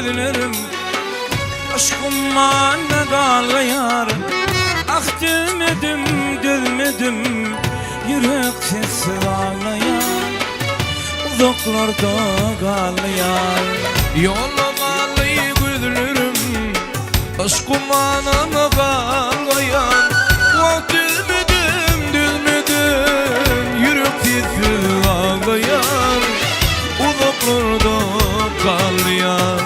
gözlerim aşkıma ne dağlayar. Ah dövmedim dövmedim yürek sesi ağlayan uzaklarda ağlayan. Yolamalı gözlerim aşkıma ne dağlayan. Ah dövmedim dövmedim yürek sesi ağlayan uzaklarda ağlayan.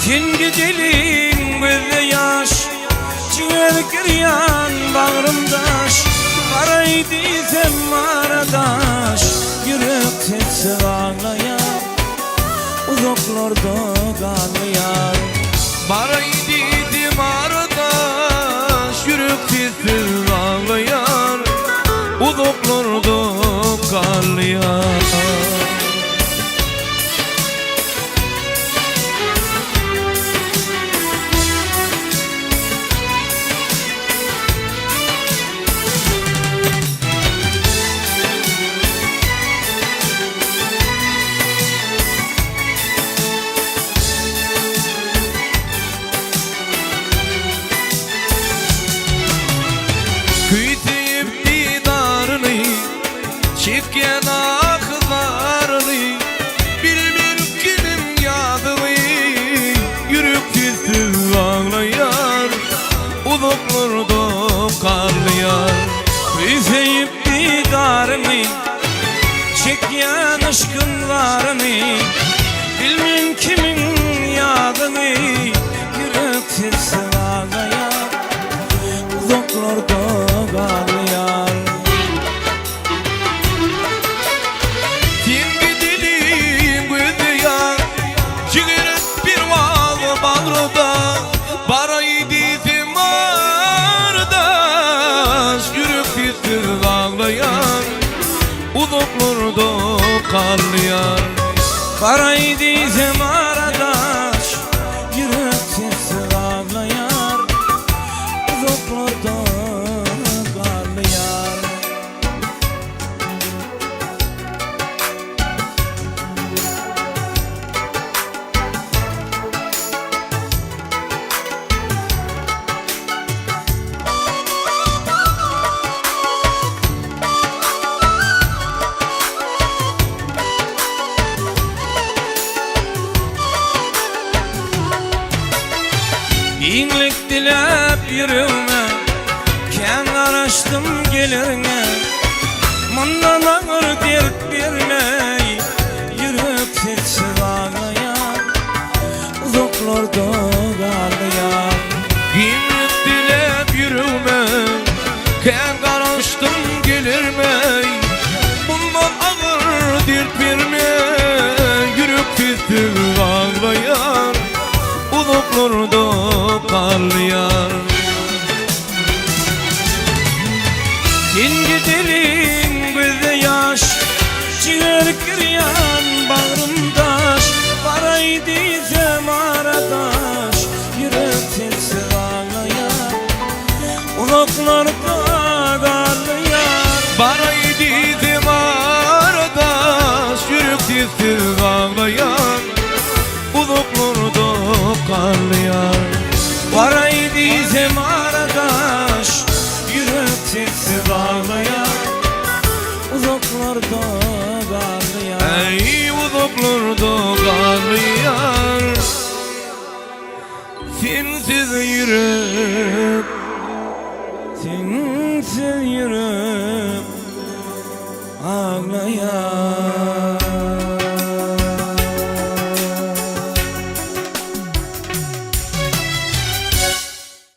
Sen gidelim gözde yaş, ciğer kıryan bağrımdaş. Karaydıysam aradaş, yürek sesi ağlayan uzaklarda ağlayan. Baraydım aradaş yürek sesi ağlayan uzaklarda ağlayan. Kütüp didarını, çekken aklarını, bilmem kimin yadını, yürek sesi ağlayan uzaklarda ağlayan. Küfeyip didarını, çekyen aşkın varını, bilmem kimin yadını, yürek sesi ağlayan uzaklarda ağlayan. Sen gidelim gözde yaş, ciğeret bir valı bağrıda. Baraydıysam aradaş yürek sesi ağlayan uzaklarda ağlayan. Karaydıysam aradaş, yürek sesi ağlayan uzaklarda ağlayan. İyilik dilep yürüme, ken araştım gelirine. Mandan ağır dert vermey, yürek sesi ağlayan uzaklarda ağlayan. Günlük dilep yürüme, ken karıştım gelirmey. Bundan ağır dert verme, yürek sesi ağlayan uzaklarda ağlayan. Sen gidelim gözde yaş, ciğer kıryan bağrımdaş. Paraydıysam aradaş, yürek sesi ağlayan uzaklarda ağlayan. Baraydıysam aradaş yürek sesi ağlayan uzaklarda ağlayan. Paraydıysam aradaş, yürek sesi ağlayan uzaklarda ağlayan. Ey uzaklarda ağlayan, sensiz yürek, Sensiz yürek ağlayan.